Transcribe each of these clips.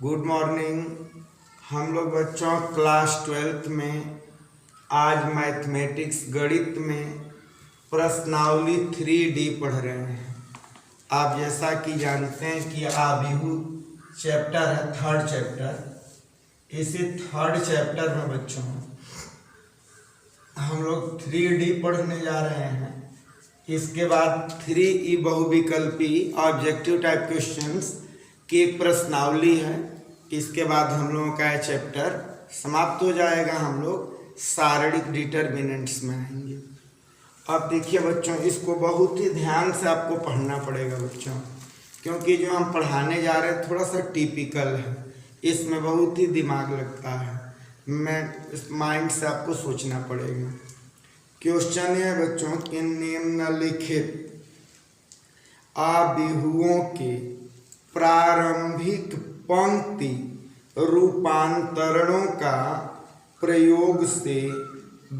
Good morning. हम लोग बच्चों क्लास 12th में आज मैथमेटिक्स गणित में प्रश्नावली 3D पढ़ रहे हैं। आप जैसा कि जानते हैं कि आबिहू चैप्टर है, थर्ड चैप्टर। इसी थर्ड चैप्टर में बच्चों हम लोग 3D पढ़ने जा रहे हैं। इसके बाद 3E बहुविकल्पी ऑब्जेक्टिव टाइप क्वेश्चंस की एक प्रश्नावली है। इसके बाद हम लोगों का यह चैप्टर समाप्त हो जाएगा। हम लोग शारीरिक डिटर्मिनेंट्स में आएंगे। अब देखिए बच्चों, इसको बहुत ही ध्यान से आपको पढ़ना पड़ेगा बच्चों, क्योंकि जो हम पढ़ाने जा रहे हैं थोड़ा सा टिपिकल है। इसमें बहुत ही दिमाग लगता है। इस माइंड से आपको सोचना पड़ेगा। क्वेश्चन है बच्चों कि निम्नलिखित आबिहुओं के प्रारंभिक पंक्ति रूपांतरणों का प्रयोग से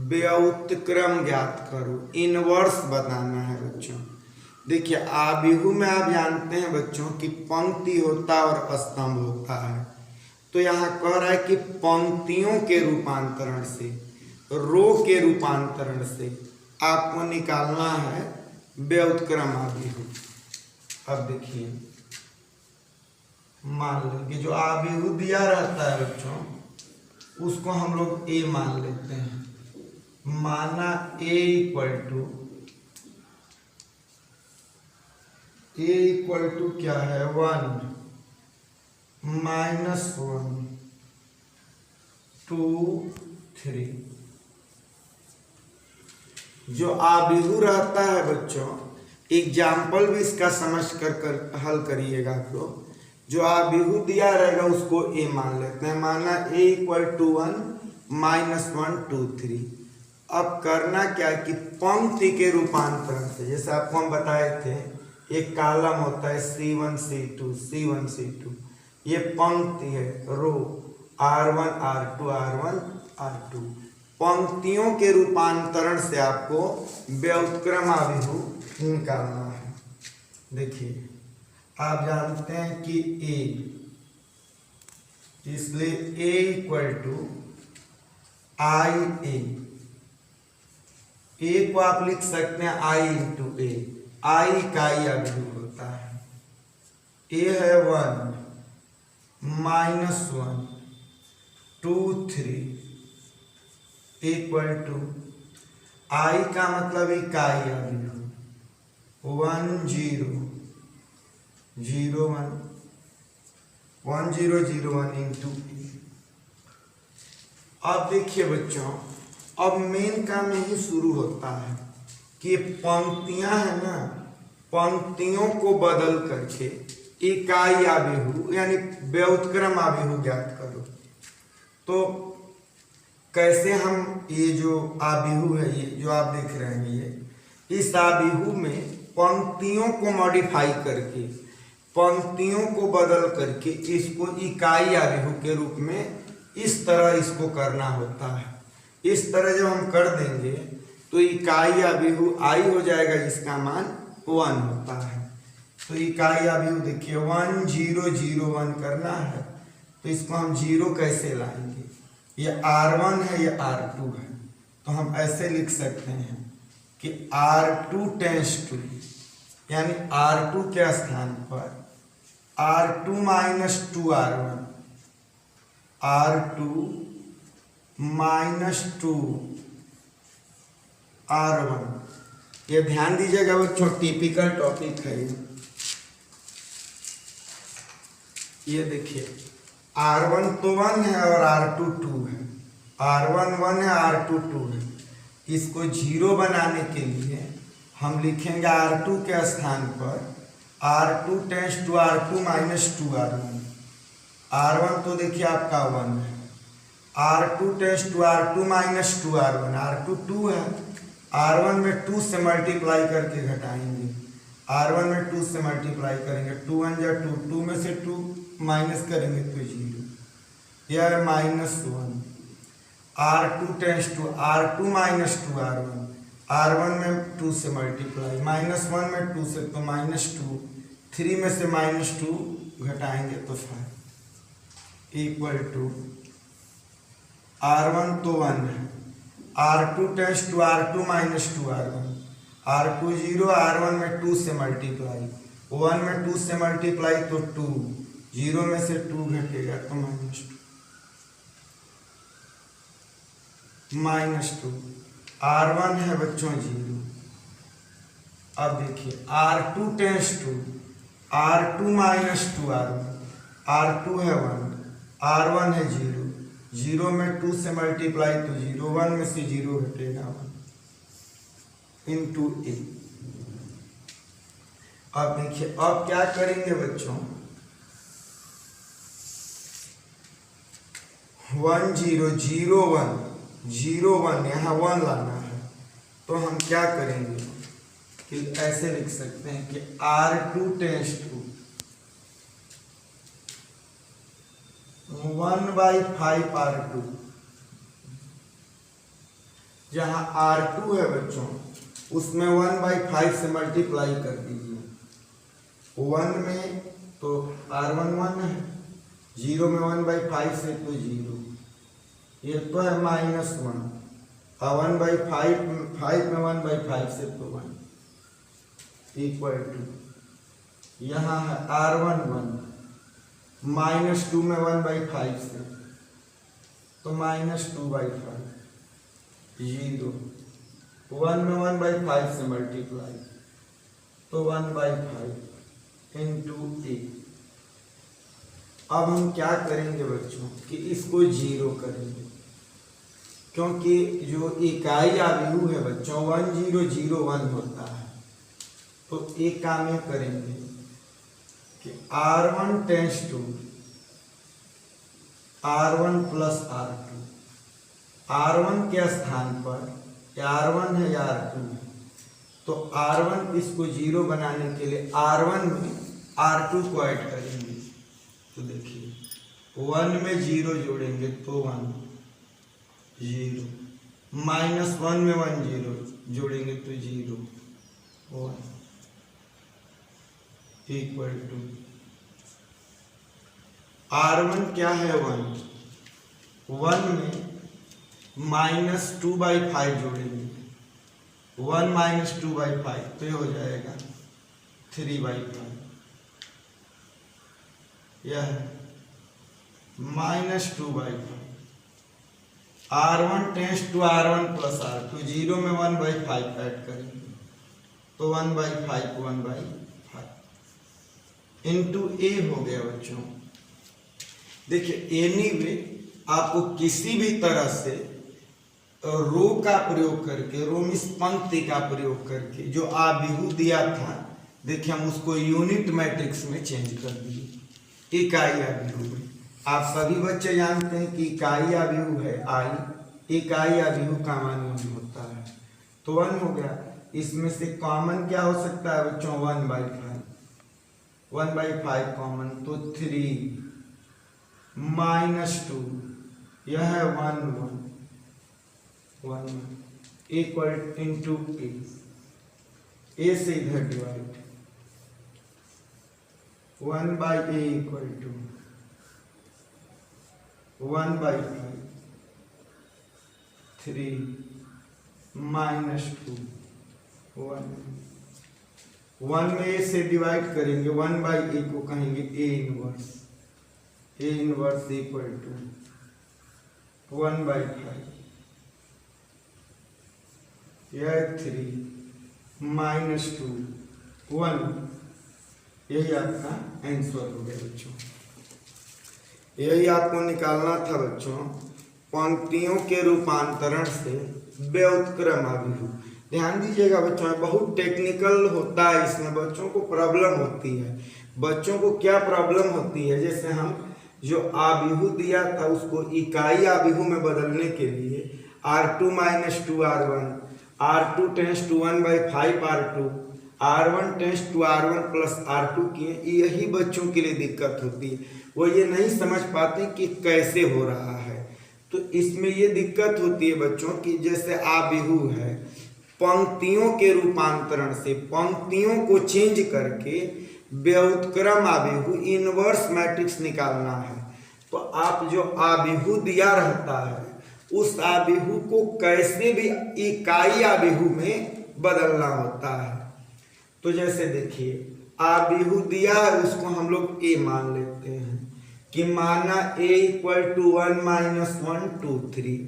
व्युत्क्रम ज्ञात करो। इनवर्स बताना है बच्चों। देखिए, आबिहू में आप जानते हैं बच्चों कि पंक्ति होता है और स्तंभ होता है। तो यहाँ कह रहा है कि पंक्तियों के रूपांतरण से, रो के रूपांतरण से आपको निकालना है व्युत्क्रम आबिहू। अब देखिए, मान लें कि जो आबिहू दिया रहता है बच्चों, उसको हम लोग ए मान लेते हैं। माना ए इक्वल टू क्या है, 1 -1 2 3। जो आबिहू रहता है बच्चों, एग्जाम्पल भी इसका समझ कर हल करिएगा आप लोग। जो आबिहू दिया रहेगा उसको ए मान लेते हैं। माना ए इक्वल टू 1 -1 2 3। अब करना क्या है कि पंक्ति के रूपांतरण से, जैसे आपको हम बताए थे, एक कॉलम होता है C1 C2 C1 C2, ये पंक्ति है, रो R1 R2 R1 R2। पंक्तियों के रूपांतरण से आपको व्युत्क्रम आबिहू निकालना है। देखिए, आप जानते हैं कि ए, इसलिए ए इक्वल टू आई ए को आप लिख सकते हैं आई इंटू ए। आई इकाई आबिहू होता है। ए है 1 -1 2 3 इक्वल टू आई का मतलब इकाई आबिहू 1 0 0 1 1 0 0 1 इंटू ए। अब देखिए बच्चों, अब मेन काम यही शुरू होता है कि पंक्तियां है ना, पंक्तियों को बदल करके इकाई आबिहू यानी व्युत्क्रम आबिहू ज्ञात करो। तो कैसे हम ये जो आबिहू है, ये जो आप देख रहे हैं, ये इस आबिहू में पंक्तियों को मॉडिफाई करके, पंक्तियों को बदल करके इसको इकाई आबिहू के रूप में इस तरह इसको करना होता है। इस तरह जब हम कर देंगे तो इकाई आबिहू आई हो जाएगा, जिसका मान 1 होता है। तो इकाई आबिहू देखिए 1 0 0 1 करना है। तो इसको हम 0 कैसे लाएंगे, ये R1 है, ये R2 है। तो हम ऐसे लिख सकते हैं कि R2 टेंस टू, यानी R2 के स्थान पर R2 - 2 R1, R2 - 2 R1। ये ध्यान दीजिएगा बच्चों, टिपिकल टॉपिक है ये देखिए, R1 तो 1 है और R2 2 है। R1 1 है, R2 2 है। इसको 0 बनाने के लिए हम लिखेंगे R2 के स्थान पर R2 tends to R2 - 2 R1। R1 तो देखिए आपका 1 है, R2 tends to R2 - 2 R1, R2 2 है। R1 में 2 से मल्टीप्लाई करके घटाएंगे, R1 में 2 से मल्टीप्लाई करेंगे, 2 1 जा 2, 2 में से 2 माइनस करेंगे तो 0, यह है -1। R2 tends to R2 - 2 R1, R1 में 2 से मल्टीप्लाई, -1 में 2 से तो -2, 3 में से -2 घटाएंगे तो 5। इक्वल टू R1 तो 1 है, R2 tends to R2 minus 2R1, R2 0, R1 में 2 से मल्टीप्लाई, 1 में 2 से मल्टीप्लाई तो 2, 0 में से 2 घटेगा तो -2, R1 है बच्चों 0। अब देखिए R2 tends to R2 minus 2R1, R2 है 1, R1 है 0, 0 में 2 से मल्टीप्लाई तो 0, 1 में से 0 घटेगा 1 इंटू ए। अब देखिए अब क्या करेंगे बच्चों, 1 0 0 1 0 1, यहाँ 1 लाना है तो हम क्या करेंगे कि ऐसे लिख सकते हैं कि R2 टेंस टू 1/5 R2, जहां R2 है बच्चों उसमें 1/5 से मल्टीप्लाई कर दीजिए, 1 में तो R1 1 है, 0 में 1/5 से तो 0, ये तो है -1, और 1/5 में 1/5 से तो 1 इक्वल टू यहाँ है R1 1, -2 में 1/5 से तो -2/5, 0, 1 में 1/5 से मल्टीप्लाई तो 1/5 इंटू ए। अब हम क्या करेंगे बच्चों कि इसको 0 करेंगे, क्योंकि जो इकाई आव्यूह है बच्चों 1 0 0 1 होता है, तो एक काम ये करेंगे कि R1 tends to R1 plus R2, R1 के स्थान पर R1 है या R2 है, तो R1 इसको 0 बनाने के लिए R1 में R2 को ऐड करेंगे, तो देखिए 1 में 0 जोड़ेंगे तो 1 0, -1 में 1 0 जोड़ेंगे तो 0 1 इक्वल टू R1 क्या है 1, 1 में -2/5 जोड़ेंगे, 1 - 2/5 तो ये हो जाएगा 3/5, यह -2/5, R1 tends to R1 plus R2, 0 में 1/5 ऐड करेंगे तो 1/5 1/5 इंटू ए हो गया बच्चों। देखिए एनीवे आपको किसी भी तरह से रो का प्रयोग करके, रोमिस पंक्ति का प्रयोग करके जो आव्यूह दिया था, देखिए हम उसको यूनिट मैट्रिक्स में चेंज कर दिए इकाई आव्यूह में। आप सभी बच्चे जानते हैं कि इकाई आव्यूह है आई, इकाई आव्यूह का मान 1 होता है, तो 1 हो गया। इसमें से कॉमन क्या हो सकता है बच्चों 1/5 कॉमन तो 3 -2, यह है 1 1 इक्वल इंटू ए से इधर डिवाइड 1/a इक्वल टू 1/5 3 -2 1 1 में ए से डिवाइड करेंगे, 1/a को कहेंगे ए इनवर्स इक्वल टू 1/5, यह 3 -2 1, यही आपका आंसर हो गया बच्चों। यही आपको निकालना था बच्चों पंक्तियों के रूपांतरण से व्युत्क्रम आव्यूह। ध्यान दीजिएगा बच्चों, बहुत टेक्निकल होता है, इसमें बच्चों को प्रॉब्लम होती है। बच्चों को क्या प्रॉब्लम होती है, जैसे हम जो आव्यूह दिया था उसको इकाई आव्यूह में बदलने के लिए R2 - 2R1, R2 tends to 1/5 R2, R1 tends to R1 plus R2 की, यही बच्चों के लिए दिक्कत होती है। वो ये नहीं समझ पाते कि कैसे हो रहा है, तो इसमें ये दिक्कत होती है बच्चों कि जैसे आव्यूह है, पंक्तियों के रूपांतरण से पंक्तियों को चेंज करके व्युत्क्रम आव्यूह इनवर्स मैट्रिक्स निकालना है, तो आप जो आबिहू दिया रहता है उस आबिहू को कैसे भी इकाई आबिहू में बदलना होता है। तो जैसे देखिए आबिहू दिया है, उसको हम लोग ए मान लेते हैं कि माना a इक्वल टू 1 माइनस 1 2 3।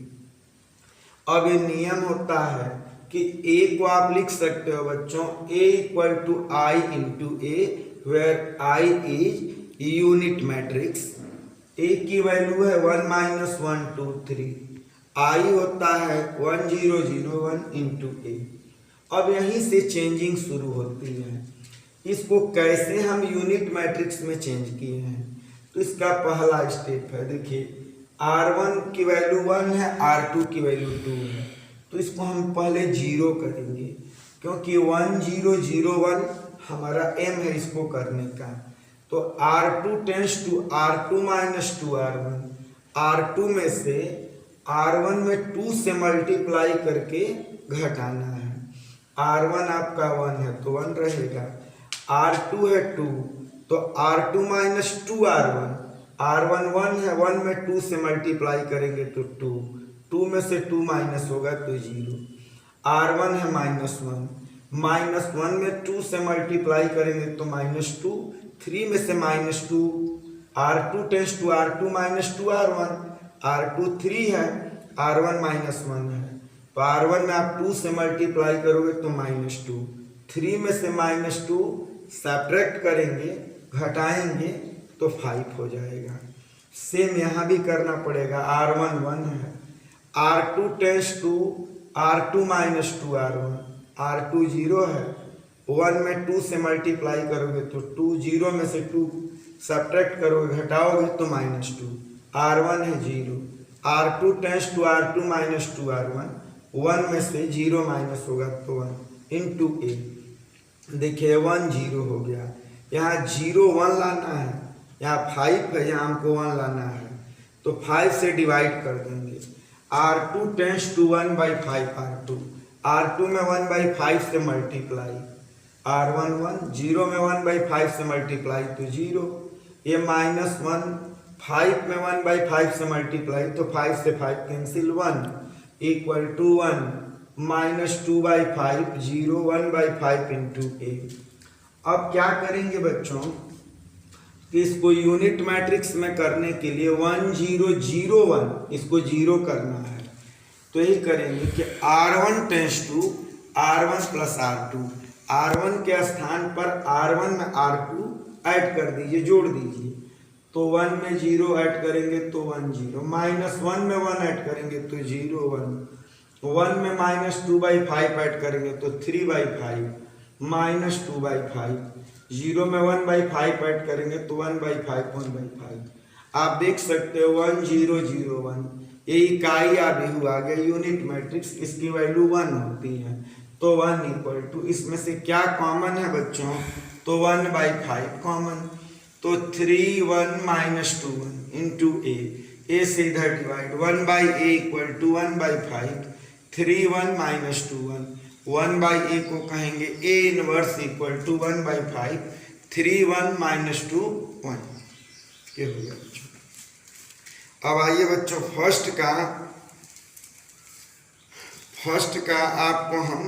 अब ये नियम होता है कि a को आप लिख सकते हो बच्चों a equal to I into A, where I is unit matrix. a की वैल्यू है 1 माइनस 1 2 3, आई होता है 1 0 0 1 इंटू ए। अब यहीं से चेंजिंग शुरू होती है। इसको कैसे हम यूनिट मैट्रिक्स में चेंज किए हैं, तो इसका पहला स्टेप है, देखिए R1 की वैल्यू 1 है, R2 की वैल्यू 2 है, तो इसको हम पहले 0 करेंगे क्योंकि 1 0 0 1 हमारा m है इसको करने का। तो R2 tends to R2 minus 2 R1, R2 में से R1 में 2 से मल्टीप्लाई करके घटाना है। R1 आपका 1 है तो 1 रहेगा, R2 है 2 तो R2 माइनस 2 R1, R1 1 है, 1 में 2 से मल्टीप्लाई करेंगे तो 2, 2 में से 2 माइनस होगा तो 0। R1 है माइनस 1, माइनस 1 में 2 से मल्टीप्लाई करेंगे तो माइनस 2, 3 में से minus 2, R2 tends to R2 minus 2 R1, R2 3 है, R1 माइनस 1 है, तो R1 में आप 2 से मल्टीप्लाई करोगे तो माइनस 2, 3 में से माइनस 2 सब्ट्रैक्ट करेंगे घटाएंगे तो 5 हो जाएगा। सेम यहाँ भी करना पड़ेगा, R1 1 है, R2 tends to R2 minus 2 R1, R2 0 है, 1 में 2 से मल्टीप्लाई करोगे तो 2, 0 में से 2 सब्ट्रैक्ट करोगे घटाओगे तो माइनस 2, R1 है 0, R2 tends to R2 minus 2 R1, 1 में से 0 माइनस होगा तो 1 इंटू ए। देखिए 1 0 हो गया, यहाँ 0 1 लाना है, यहाँ 5 है, यहाँ हमको 1 लाना है तो 5 से डिवाइड कर देंगे। R2 tends to 1 by 5 R2, R2 में 1 बाई 5 से मल्टीप्लाई, R1 1, 0 में 1 बाई 5 से मल्टीप्लाई तो 0, ये माइनस 1, 5 में 1 बाई 5 से मल्टीप्लाई तो 5 से 5 cancel, 1 equal to 1 minus 2 by 5 0 1 by 5 into a. अब क्या करेंगे बच्चों कि इसको यूनिट मैट्रिक्स में करने के लिए 1 0 0 1 इसको 0 करना है, तो यही करेंगे कि R1 tends to R1 plus R2, R1 के स्थान पर R1 में R2 ऐड कर दीजिए, जोड़ दीजिए, तो 1 में 0 ऐड करेंगे तो 1 0, माइनस 1 में 1 ऐड करेंगे तो 0 1, 1 में माइनस 2 बाई 5 ऐड करेंगे तो 3 बाई 5, माइनस 2 बाई 5, 0 में 1 बाई 5 ऐड करेंगे तो 1 बाई 5 1 बाई 5। आप देख सकते हो 1 0 0 1, ये इकाई आबिहू आ गया यूनिट मैट्रिक्स, इसकी वैल्यू 1 होती है, तो 1 इक्वल टू, इसमें से क्या कॉमन है बच्चों, तो 1 बाई 5 कॉमन, तो 3 1 माइनस 2 1 इंटू ए से इधर divide, 1 by a equal to 1 by 5, 3 1 minus 2 1, 1 by a को कहेंगे a inverse equal to 1 by 5, 3 1 minus 2 1, ये हो गया बच्चों। अब आइए बच्चों फर्स्ट का आपको हम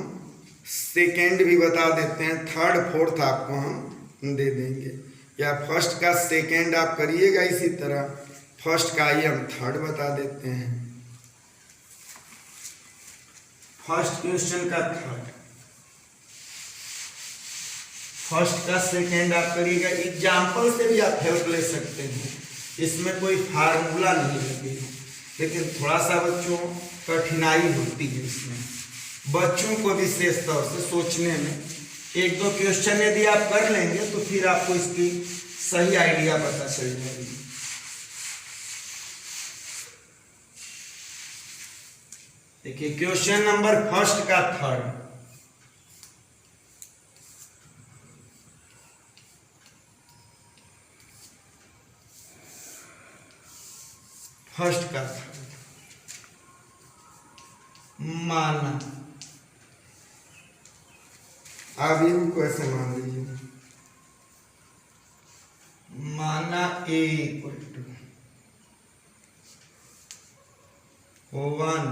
सेकेंड भी बता देते हैं, थर्ड फोर्थ आपको हम दे देंगे, या फर्स्ट का सेकेंड आप करिएगा, इसी तरह फर्स्ट का आइए हम थर्ड बता देते हैं। फर्स्ट क्वेश्चन का थर्ड, फर्स्ट का सेकेंड आप करिएगा, एग्जाम्पल से भी आप हेल्प ले सकते हैं, इसमें कोई फार्मूला नहीं लगेगा, लेकिन थोड़ा सा बच्चों कठिनाई होती है इसमें, बच्चों को विशेष तौर से सोचने में। एक दो क्वेश्चन यदि आप कर लेंगे तो फिर आपको इसकी सही आइडिया पता चल जाएगी। देखिए क्वेश्चन नंबर फर्स्ट का थर्ड, फर्स्ट का थर्ड, माना, आप इनको ऐसे मान लीजिए, माना ए इक्वल टू 1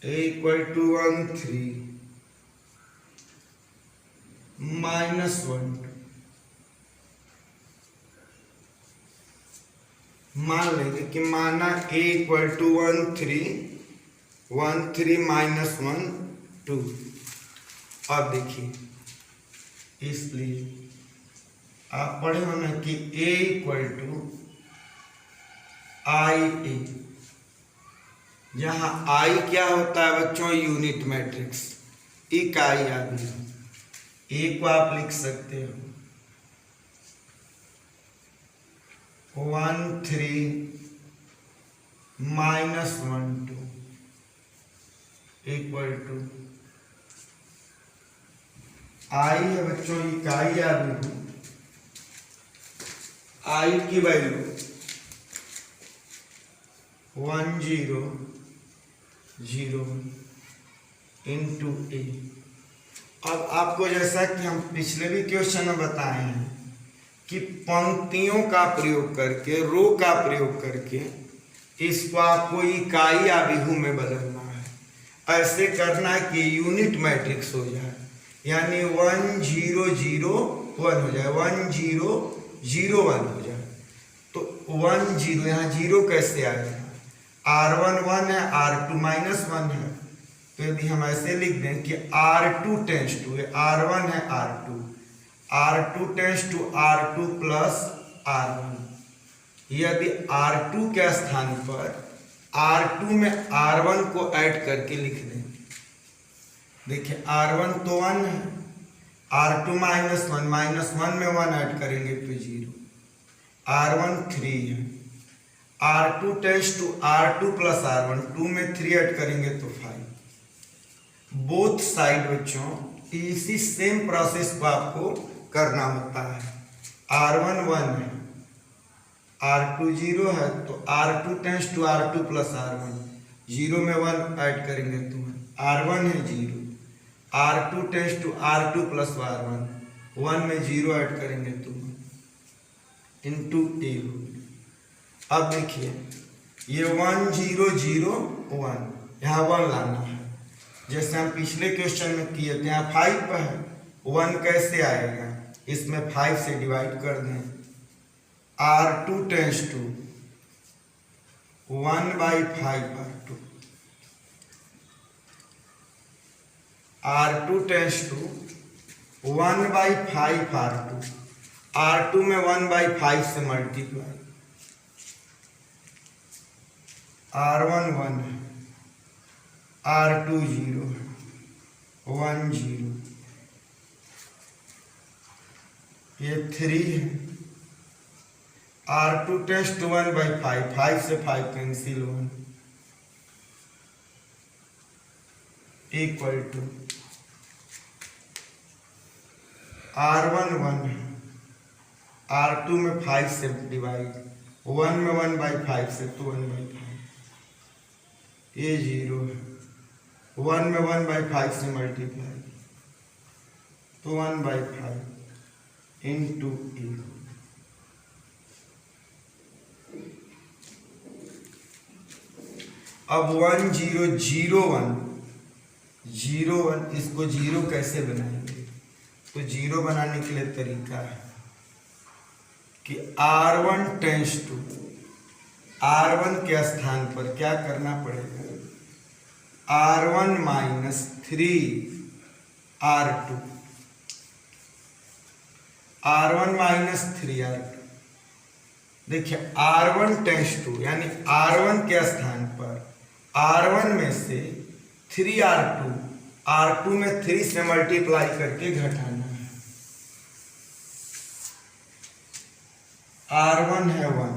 इक्वल टू 1 3 -1 मान लेंगे कि माना a इक्वल टू 1 3 -1 2। अब देखिए, इसलिए आप पढ़े हो ना कि a इक्वल टू आई ए, जहां आई क्या होता है बच्चों, यूनिट मैट्रिक्स, इकाई आदि। ए को आप लिख सकते हो 1 3 -1 2 इक्वल टू आई है बच्चों, इकाई आदि। आई की वैल्यू 1 0 0 इंटू ए। अब आपको जैसा कि हम पिछले भी क्वेश्चन में बताए हैं कि पंक्तियों का प्रयोग करके, रो का प्रयोग करके इसको आपको इकाई आबिहू में बदलना है। ऐसे करना है कि यूनिट मैट्रिक्स हो जाए, यानी 1 0 0 1 हो जाए, 1 0 0 1 हो जाए। तो 1 0, यहाँ 0 कैसे आएगा, R1 1 है, R2 -1 है। तो यदि हम ऐसे लिख दें कि R2 टेंस टू, R1 है R2 tends to R2 plus R1। यदि R2 के स्थान पर R2 में R1 को ऐड करके लिख दें, देखिए R1 तो 1 है, R2 -1 में 1 ऐड करेंगे तो 0, R1 3 है, R2 tends to R2 plus R1, 2 में 3 ऐड करेंगे तो 5। बोथ साइड बच्चों इसी सेम प्रोसेस को आपको करना होता है। R1 1 है, R2 0 है, तो R2 tends to R2 plus R1, 0 में 1 ऐड करेंगे तो 1, R1 है 0, R2 tends to R2 plus R1, 1 में 0 ऐड करेंगे तो 1 इंटू ए। अब देखिए ये 1 0 0 1, यहाँ 1 लाना है, जैसे हम पिछले क्वेश्चन में किए थे। यहाँ 5 पर है, 1 कैसे आएगा, इसमें 5 से डिवाइड कर दें। R2 tends to 1/5 R2, R2 tends to 1/5 R2, R2 में 1/5 से मल्टीप्लाई, R1 1 है, R2 0 है, 1 0, ये 3 है, R2 टेंस टू 1/5, 5 से 5 कैंसिल, 1 इक्वल टू R1 1 है, R2 में 5 से डिवाइड, 1 में 1/5 से तो 1/5, ये 0 है, 1 में 1/5 से मल्टीप्लाई तो 1/5 इंटू ए। अब 1 0 0 1 0 1, इसको 0 कैसे बनाएंगे, तो 0 बनाने के लिए तरीका है कि R1 टेंस टू R1 के स्थान पर क्या करना पड़ेगा, R1 -3 R2, R1 -3 R2। देखिए R1 टेंस टू यानी R1 के स्थान पर R1 में से 3 R2 में 3 से मल्टीप्लाई करके घटाना है। R1 है 1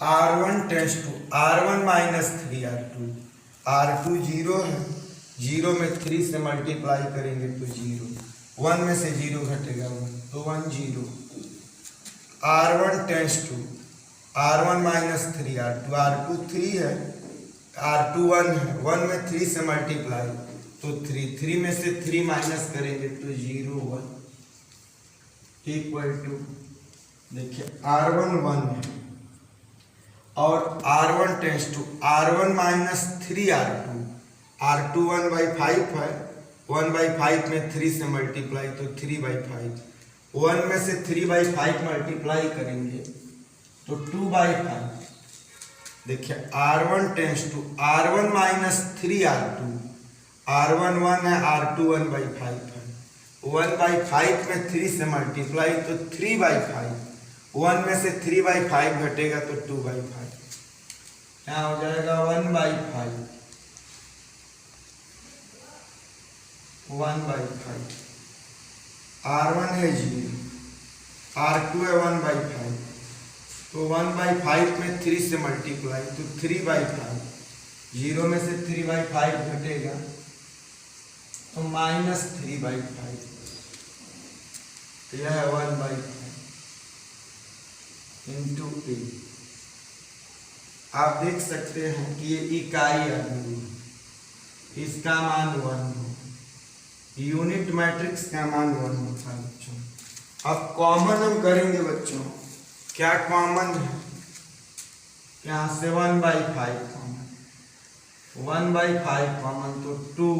R1 tends to R1 -3 R2 0 है, 0 में 3 से मल्टीप्लाई करेंगे तो 0, 1 में से 0 घटेगा 1, तो 1 0। R1 tends to R1 -3 R2 3 है, R2 1 है, 1 में 3 से मल्टीप्लाई तो 3 में से 3 माइनस करेंगे तो 0 1 इक्वल टू, देखिए R1 1 है, और R1 tends to R1 minus 3R2, R2 1/5 है, 1/5 में 3 से मल्टीप्लाई तो 3/5, 1 में से 3/5 मल्टीप्लाई करेंगे तो 2/5। देखिए R1 tends to R1 minus 3R2, R1 1 है, R2 1/5 है, 1/5 में 3 से मल्टीप्लाई तो 3/5, 1 में से 3/5 घटेगा तो 2/5, यहाँ हो जाएगा 1/5, 1/5। R1 है 0, R2 है 1/5, तो 1/5 में 3 से मल्टीप्लाई तो 3/5, 0 में से 3/5 घटेगा तो -3/5, तो यह है 1/5 इंटू ए। आप देख सकते हैं कि ये इकाई आ गई, इसका मान 1 हो, यूनिट मैट्रिक्स का मान 1 होता है बच्चों। अब कॉमन हम करेंगे बच्चों, क्या कॉमन है, यहाँ से 1/5 कॉमन, 1/5 कॉमन तो 2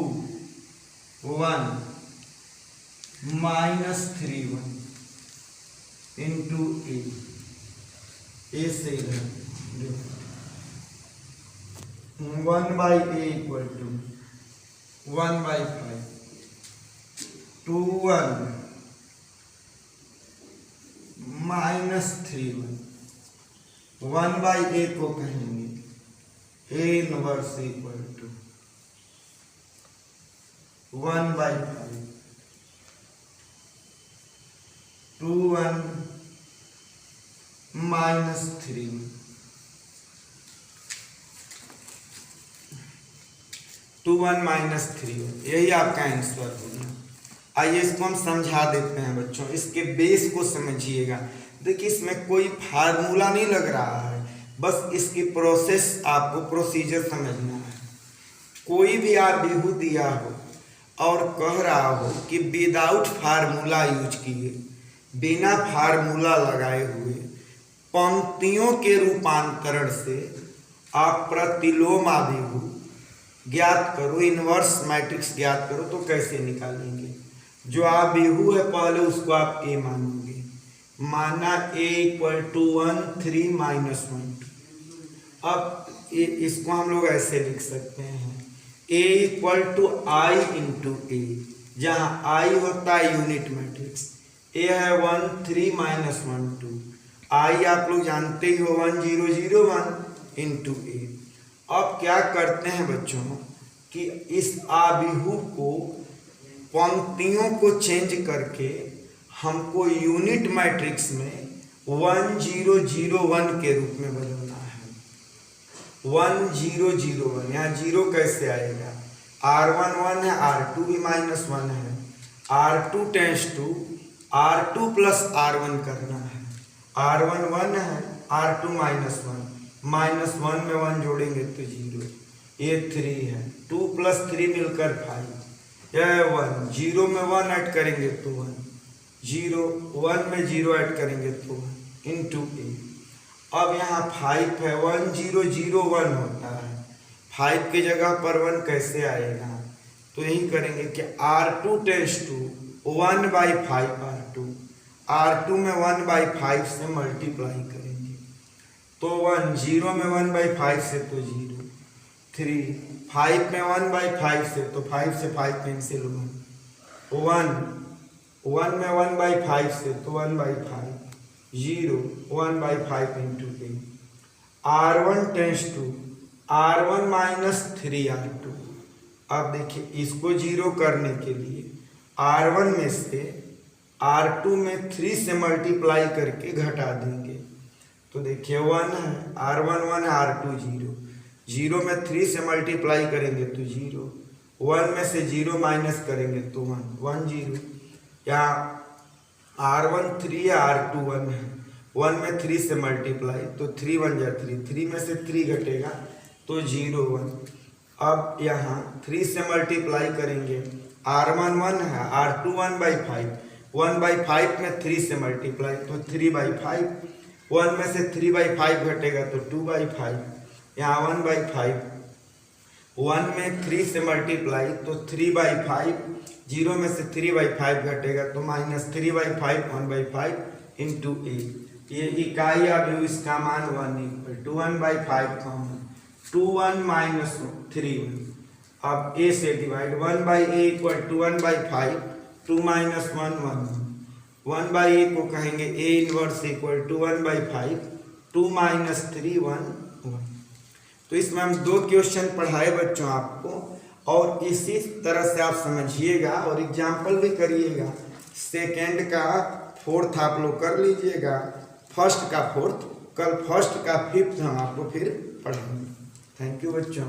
1 -3 1 इंटू ए से इधर 1/a इक्वल टू 1/5 2 1 -3 1, 1/a को कहेंगे a इनवर्स इक्वल टू 1/5 2 1 -3 2 1 -3, यही आपका आंसर होगा। आइए इसको हम समझा देते हैं बच्चों, इसके बेस को समझिएगा। देखिए इसमें कोई फार्मूला नहीं लग रहा है, बस इसकी प्रोसेस आपको प्रोसीजर समझना है। कोई भी आबिहू दिया हो और कह रहा हो कि विदाउट फार्मूला यूज किए, बिना फार्मूला लगाए हुए पंक्तियों के रूपांतरण से आप प्रतिलोम आबिहू ज्ञात करो, इनवर्स मैट्रिक्स ज्ञात करो, तो कैसे निकालेंगे। जो आबिहू है पहले उसको आप ए मानोगे, माना a इक्वल टू 1 3 -1 2। अब इसको हम लोग ऐसे लिख सकते हैं a equal to I into a, जहाँ आई होता है यूनिट मैट्रिक्स, a है 1 3 -1 2, आई आप लोग जानते ही हो 1 0 0 1 इंटू ए। अब क्या करते हैं बच्चों कि इस आबिहू को, पंक्तियों को चेंज करके हमको यूनिट मैट्रिक्स में 1 0 0 1 के रूप में बदलना है। 1 0 0 1, यहाँ 0 कैसे आएगा, R1 1 है, R2 भी -1 है, R2 tends to R2 plus R1 करना है, R1 1 है, R2 -1 में 1 जोड़ेंगे तो 0, ये 3 है, 2 + 3 मिलकर 5, यह 1, 0 में 1 ऐड करेंगे तो 1, 0 1 में 0 ऐड करेंगे तो 1 इंटू ए। अब यहाँ 5 है, 1 0 0 1 होता है, 5 की जगह पर 1 कैसे आएगा, तो यही करेंगे कि R2 tends to 1/5 R2, R2 में 1/5 से मल्टीप्लाई करेंगे तो 1, 0 में 1/5 से तो 0, 3 5 में 1/5 से तो 5 से 5 कैंसिल, 1 1 में 1/5 से तो 1/5, 0 1/5 into A. R1 tends to R1 -3 R2। अब देखिए इसको 0 करने के लिए R1 में से R2 में 3 से मल्टीप्लाई करके घटा देंगे, तो देखिए 1 है, R1 1 है, R2 0, 0 में 3 से मल्टीप्लाई करेंगे तो 0, 1 में से 0 माइनस करेंगे तो 1 1 0, यहाँ R1 3 है, R2 1 है, 1 में 3 से मल्टीप्लाई तो 3 1 जा 3, 3 में से 3 घटेगा तो 0 1। अब यहाँ 3 से मल्टीप्लाई करेंगे, R1 1 है, R2 1/5, 1/5 में 3 से मल्टीप्लाई तो 3/5, 1 में से 3/5 घटेगा तो 2/5, यहाँ 1/5, 1 में 3 से मल्टीप्लाई तो 3/5, 0 में से 3/5 घटेगा तो -3/5, 1/5 इंटू ए, ये इकाई अवयव इसका मान 1 इक्वल टू 1/5 कॉमन 2 1 माइनस 3 1। अब ए से divide 1/a equal to 1/5, 2 minus 1 1, 1/a को कहेंगे a inverse equal to 1/5, 2 minus 3 1 1। तो इसमें हम 2 क्वेश्चन पढ़ाए बच्चों आपको, और इसी तरह से आप समझिएगा और एग्जाम्पल भी करिएगा। सेकेंड का फोर्थ आप लोग कर लीजिएगा, फर्स्ट का फोर्थ, कल फर्स्ट का फिफ्थ हम आपको फिर पढ़ेंगे। थैंक यू बच्चों।